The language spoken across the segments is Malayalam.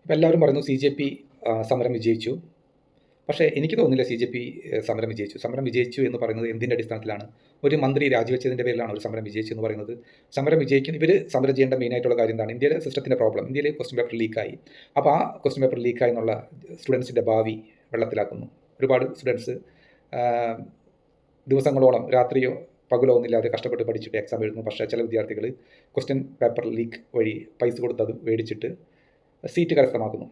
അപ്പോൾ എല്ലാവരും പറയുന്നു CJP സമരം വിജയിച്ചു. പക്ഷേ എനിക്ക് തോന്നുന്നില്ല CJP സമരം വിജയിച്ചു. സമരം വിജയിച്ചു എന്ന് പറയുന്നത് എന്തിൻ്റെ അടിസ്ഥാനത്തിലാണ്? ഒരു മന്ത്രി രാജിവെച്ചതിൻ്റെ പേരിലാണ് ഒരു സമരം വിജയിച്ചു എന്ന് പറയുന്നത്. സമരം വിജയിക്കുന്ന ഇവർ സമരം ചെയ്യേണ്ട മെയിനായിട്ടുള്ള കാര്യം എന്താണ്? ഇന്ത്യയിലെ സിസ്റ്റത്തിൻ്റെ പ്രോബ്ലം. ഇന്ത്യയിൽ ക്വസ്റ്റ്യൻ പേപ്പർ ലീക്കായി. അപ്പോൾ ആ ക്വസ്റ്റ്യൻ പേപ്പർ ലീക്കായി എന്നുള്ള സ്റ്റുഡൻസിൻ്റെ ഭാവി വെള്ളത്തിലാക്കുന്നു. ഒരുപാട് സ്റ്റുഡൻസ് ദിവസങ്ങളോളം രാത്രിയോ പകലോ ഒന്നുമില്ലാതെ കഷ്ടപ്പെട്ട് പഠിച്ചിട്ട് എക്സാം എഴുതുന്നു. പക്ഷേ ചില വിദ്യാർത്ഥികൾ ക്വസ്റ്റ്യൻ പേപ്പർ ലീക്ക് വഴി പൈസ കൊടുത്തത് മേടിച്ചിട്ട് സീറ്റ് കരസ്ഥമാക്കുന്നു.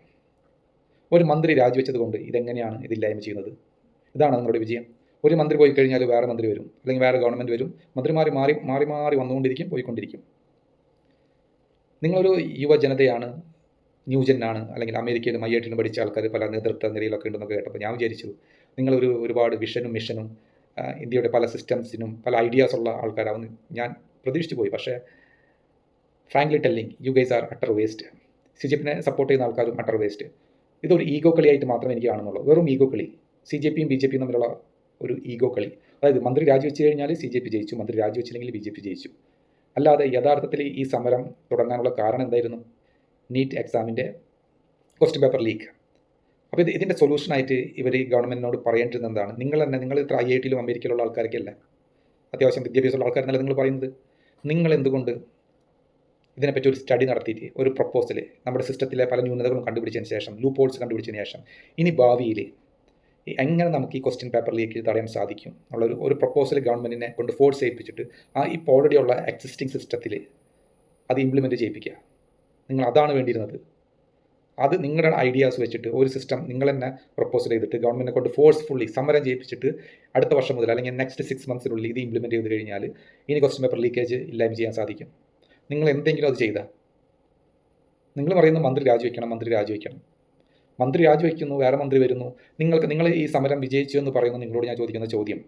ഒരു മന്ത്രി രാജിവെച്ചത് കൊണ്ട് ഇതെങ്ങനെയാണ് ഇതില്ലായ്മ ചെയ്യുന്നത്? ഇതാണ് നിങ്ങളുടെ വിജയം. ഒരു മന്ത്രി പോയി കഴിഞ്ഞാൽ വേറെ മന്ത്രി വരും, അല്ലെങ്കിൽ വേറെ ഗവൺമെൻറ് വരും. മന്ത്രിമാർ മാറി മാറി മാറി വന്നുകൊണ്ടിരിക്കും, പോയിക്കൊണ്ടിരിക്കും. നിങ്ങളൊരു യുവജനതയാണ്, ന്യൂജനാണ്, അല്ലെങ്കിൽ അമേരിക്കയിലും IIT പഠിച്ച ആൾക്കാർ പല നേതൃത്വ നിലയിലൊക്കെ ഉണ്ടെന്നൊക്കെ കേട്ടപ്പോൾ ഞാൻ വിചാരിച്ചു നിങ്ങളൊരു ഒരുപാട് വിഷനും മിഷനും ഇന്ത്യയുടെ പല സിസ്റ്റംസിനും പല ഐഡിയാസ് ഉള്ള ആൾക്കാരാവുന്നു ഞാൻ പ്രതീക്ഷിച്ചു പോയി. പക്ഷേ frankly telling you guys are utter waste. CJPനെ സപ്പോർട്ട് ചെയ്യുന്ന ആൾക്കാരും അട്ടർ വേസ്റ്റ്. ഇതൊരു ഈഗോ കളിയായിട്ട് മാത്രമേ എനിക്ക് കാണുന്നുള്ളൂ. വെറും ഈഗോ കളി. CJPയും BJPയും തമ്മിലുള്ള ഒരു ഈഗോ കളി. അതായത് മന്ത്രി രാജിവെച്ച് കഴിഞ്ഞാൽ CJP ജയിച്ചു, മന്ത്രി രാജിവെച്ചില്ലെങ്കിൽ BJP ജയിച്ചു. അല്ലാതെ യഥാർത്ഥത്തിൽ ഈ സമരം തുടങ്ങാനുള്ള കാരണം എന്തായിരുന്നു? നീറ്റ് എക്സാമിൻ്റെ ക്വസ്റ്റ്യൻ പേപ്പർ ലീക്ക്. അപ്പോൾ ഇതിൻ്റെ സൊല്യൂഷനായിട്ട് ഇവർ ഗവൺമെൻറ്റിനോട് പറയേണ്ടത് എന്താണ്? നിങ്ങൾ ഇത്ര IITയിലും അമേരിക്കയിലുള്ള ആൾക്കാരൊക്കെ അല്ല, അത്യാവശ്യം വിദ്യാഭ്യാസമുള്ള ആൾക്കാരെന്നല്ല നിങ്ങൾ പറയുന്നത്. നിങ്ങൾ എന്തുകൊണ്ട് ഇതിനെപ്പറ്റി ഒരു സ്റ്റഡി നടത്തിയിട്ട് ഒരു പ്രപ്പോസൽ നമ്മുടെ സിസ്റ്റത്തിലെ പല ന്യൂനതകളും കണ്ടുപിടിച്ചതിന് ശേഷം, ലൂപ്പ് ഹോൾസ് കണ്ടുപിടിച്ചതിന് ശേഷം ഇനി ഭാവിയിൽ എങ്ങനെ നമുക്ക് ഈ ക്വസ്റ്റ്യൻ പേപ്പർ ലീക്ക് തടയാൻ സാധിക്കും ഉള്ള ഒരു പ്രപ്പോസൽ ഗവൺമെൻറ്റിനെ കൊണ്ട് ഫോഴ്സ് ചെയ്യിപ്പിച്ചിട്ട് ഇപ്പോൾ ഓൾറെഡി ഉള്ള എക്സിസ്റ്റിംഗ് സിസ്റ്റത്തിൽ അത് ഇംപ്ലിമെൻറ്റ് ചെയ്യിപ്പിക്കുക. നിങ്ങൾ അതാണ് വേണ്ടിയിരുന്നത്. അത് നിങ്ങളുടെ ഐഡിയാസ് വെച്ചിട്ട് ഒരു സിസ്റ്റം നിങ്ങൾ തന്നെ പ്രപ്പോസൽ ചെയ്തിട്ട് ഗവൺമെൻറ്റിനെ കൊണ്ട് ഫോഴ്സ്ഫുള്ളി സമരം ചെയ്യിപ്പിച്ചിട്ട് അടുത്ത വർഷം മുതൽ അല്ലെങ്കിൽ നെക്സ്റ്റ് 6 മന്ത്സിനുള്ളിൽ ഇത് ഇംപ്ലിമെൻറ്റ് ചെയ്ത് കഴിഞ്ഞാൽ ഇനി ക്വസ്റ്റ്യൻ പേപ്പർ ലീക്കേജ് ഇല്ലായ്മ ചെയ്യാൻ സാധിക്കും. നിങ്ങൾ എന്തെങ്കിലും അത് ചെയ്താൽ, നിങ്ങൾ പറയുന്നു മന്ത്രി രാജിവെക്കണം, മന്ത്രി രാജിവെക്കണം. മന്ത്രി രാജിവെക്കുന്നു, വേറെ മന്ത്രി വരുന്നു. നിങ്ങൾ ഈ സമരം വിജയിച്ചു എന്ന് പറയുന്നു. നിങ്ങളോട് ഞാൻ ചോദിക്കുന്ന ചോദ്യം,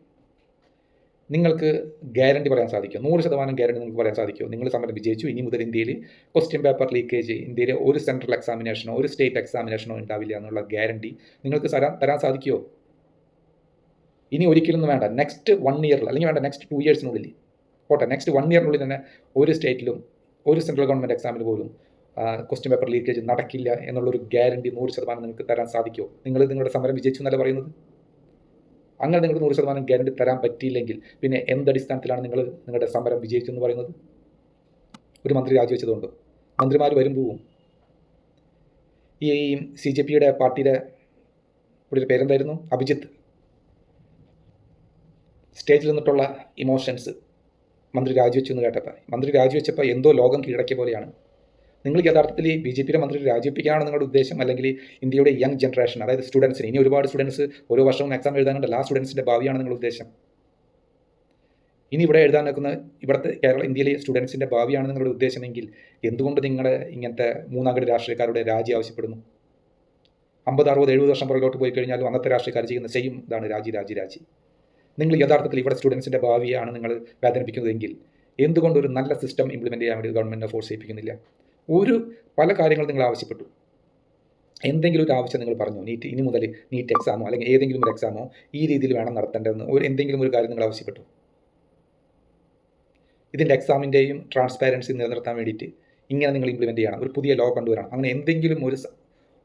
നിങ്ങൾക്ക് ഗ്യാരണ്ടി പറയാൻ സാധിക്കും? 100% ഗ്യാരണ്ടി നിങ്ങൾക്ക് പറയാൻ സാധിക്കുമോ? നിങ്ങൾ സമരം വിജയിച്ചു, ഇനി മുതൽ ഇന്ത്യയിൽ ക്വസ്റ്റ്യൻ പേപ്പർ ലീക്കേജ് ഇന്ത്യയിൽ ഒരു സെൻട്രൽ എക്സാമിനേഷനോ ഒരു സ്റ്റേറ്റ് എക്സാമിനേഷനോ ഉണ്ടാവില്ല എന്നുള്ള ഗ്യാരണ്ടി നിങ്ങൾക്ക് തരാൻ സാധിക്കുമോ? ഇനി ഒരിക്കലൊന്നും വേണ്ട, നെക്സ്റ്റ് 1 ഇയറിൽ അല്ലെങ്കിൽ വേണ്ട നെക്സ്റ്റ് 2 ഇയേഴ്സിനുള്ളിൽ പോട്ടെ, നെക്സ്റ്റ് 1 ഇയറിനുള്ളിൽ തന്നെ ഒരു സ്റ്റേറ്റിലും ഒരു സെൻട്രൽ ഗവൺമെൻറ് എക്സാമിന് പോലും ക്വസ്റ്റ്യൻ പേപ്പർ ലീക്കേജ് നടക്കില്ല എന്നുള്ളൊരു ഗ്യാരണ്ടി 100% നിങ്ങൾക്ക് തരാൻ സാധിക്കുമോ? നിങ്ങൾ നിങ്ങളുടെ സമരം വിജയിച്ചു എന്നല്ല പറയുന്നത്. അങ്ങനെ നിങ്ങൾക്ക് 100% ഗ്യാരണ്ടി തരാൻ പറ്റിയില്ലെങ്കിൽ പിന്നെ എന്തടിസ്ഥാനത്തിലാണ് നിങ്ങൾ നിങ്ങളുടെ സമരം വിജയിച്ചു എന്ന് പറയുന്നത്? ഒരു മന്ത്രി രാജിവെച്ചതുകൊണ്ട് മന്ത്രിമാർ വരും പോവും. ഈ CJPയുടെ പാർട്ടിയുടെ ഒരു പേരെന്തായിരുന്നു? അഭിജിത്ത്. സ്റ്റേജിൽ നിന്നിട്ടുള്ള ഇമോഷൻസ് മന്ത്രി രാജിവെച്ചു എന്ന് കേട്ടപ്പോൾ, മന്ത്രി രാജിവെച്ചപ്പോൾ എന്തോ ലോകം കീഴടക്കിയ പോലെയാണ്. നിങ്ങൾ യഥാർത്ഥത്തിൽ BJPയുടെ മന്ത്രി രാജിവെപ്പിക്കാനാണ് നിങ്ങളുടെ ഉദ്ദേശം, അല്ലെങ്കിൽ ഇന്ത്യയുടെ യങ് ജനറേഷൻ, അതായത് സ്റ്റുഡൻസിന്, ഇനി ഒരുപാട് സ്റ്റുഡൻസ് ഓരോ വർഷവും എക്സാം എഴുതാനുണ്ടല്ലോ, ആ സ്റ്റുഡൻസിൻ്റെ ഭാവിയാണ് നിങ്ങളുടെ ഉദ്ദേശം. ഇനി ഇവിടെ എഴുതാൻ നിൽക്കുന്ന ഇവിടുത്തെ ഇന്ത്യയിലെ സ്റ്റുഡൻസിൻ്റെ ഭാവിയാണ് നിങ്ങളുടെ ഉദ്ദേശമെങ്കിൽ എന്തുകൊണ്ട് നിങ്ങൾ ഇങ്ങനത്തെ മൂന്നാംകടി രാഷ്ട്രീയക്കാരുടെ രാജി ആവശ്യപ്പെടുന്നു? 50, 60, 70 വർഷം പുറകോട്ട് പോയി കഴിഞ്ഞാലും അന്നത്തെ രാഷ്ട്രീയക്കാർ ചെയ്യുന്ന സെയിം ഇതാണ്, രാജി. നിങ്ങൾ യഥാർത്ഥത്തിൽ ഇവിടെ സ്റ്റുഡൻസിൻ്റെ ഭാവിയാണ് നിങ്ങൾ വേദനിപ്പിക്കുന്നതെങ്കിൽ എന്തുകൊണ്ട് ഒരു നല്ല സിസ്റ്റം ഇംപ്ലിമെൻറ്റ് ചെയ്യാൻ വേണ്ടി ഗവൺമെൻറ്റിനെ ഫോഴ്സ് ചെയ്യിപ്പിക്കുന്നില്ല? പല കാര്യങ്ങൾ നിങ്ങൾ ആവശ്യപ്പെട്ടു. എന്തെങ്കിലും ഒരു ആവശ്യം നിങ്ങൾ പറഞ്ഞു, ഇനി മുതൽ നീറ്റ് എക്സാമോ അല്ലെങ്കിൽ ഏതെങ്കിലും ഒരു എക്സാമോ ഈ രീതിയിൽ വേണം നടത്തേണ്ടതെന്ന് എന്തെങ്കിലും ഒരു കാര്യം നിങ്ങൾ ആവശ്യപ്പെട്ടു. ഇതിൻ്റെ എക്സാമിൻ്റെയും ട്രാൻസ്പാരൻസി നിലനിർത്താൻ വേണ്ടിയിട്ട് ഇങ്ങനെ നിങ്ങൾ ഇംപ്ലിമെൻറ്റ് ചെയ്യണം, ഒരു പുതിയ ലോ കൊണ്ടുവരണം, അങ്ങനെ എന്തെങ്കിലും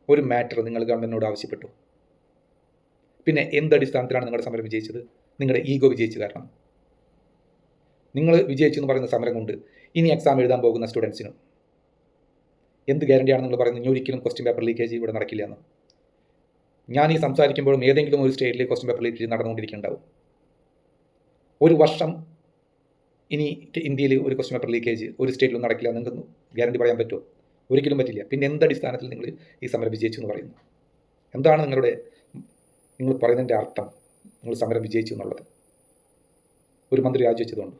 ഒരു മാറ്റർ നിങ്ങൾ ഗവൺമെൻറ്റിനോട് ആവശ്യപ്പെട്ടു. പിന്നെ എന്തടിസ്ഥാനത്തിലാണ് നിങ്ങളുടെ സമരം വിജയിച്ചത്? നിങ്ങളുടെ ഈഗോ വിജയിച്ചു. കാരണം നിങ്ങൾ വിജയിച്ചു എന്ന് പറയുന്ന സമരം കൊണ്ട് ഇനി എക്സാം എഴുതാൻ പോകുന്ന സ്റ്റുഡൻസിനും എന്ത് ഗ്യാരണ്ടിയാണ് നിങ്ങൾ പറയുന്നത്? ഇനി ഒരിക്കലും ക്വസ്റ്റ്യൻ പേപ്പർ ലീക്കേജ് ഇവിടെ നടക്കില്ല എന്ന്. ഞാൻ ഈ സംസാരിക്കുമ്പോഴും ഏതെങ്കിലും ഒരു സ്റ്റേറ്റിൽ ക്വസ്റ്റ്യൻ പേപ്പർ ലീക്കേജ് നടന്നുകൊണ്ടിരിക്കുന്നുണ്ടാവും. ഒരു വർഷം ഇനി ഇന്ത്യയിൽ ഒരു ക്വസ്റ്റ്യൻ പേപ്പർ ലീക്കേജ് ഒരു സ്റ്റേറ്റിലും നടക്കില്ല നിങ്ങൾക്ക് ഗ്യാരണ്ടി പറയാൻ പറ്റുമോ? ഒരിക്കലും പറ്റില്ല. പിന്നെ എന്തടിസ്ഥാനത്തിൽ നിങ്ങൾ ഈ സമരം വിജയിച്ചു എന്ന് പറയുന്നു? എന്താണ് നിങ്ങൾ പറയുന്നതിൻ്റെ അർത്ഥം? നിങ്ങൾ സമരം വിജയിച്ചു എന്നുള്ളത് ഒരു മന്ത്രി രാജിവെച്ചതുകൊണ്ട്?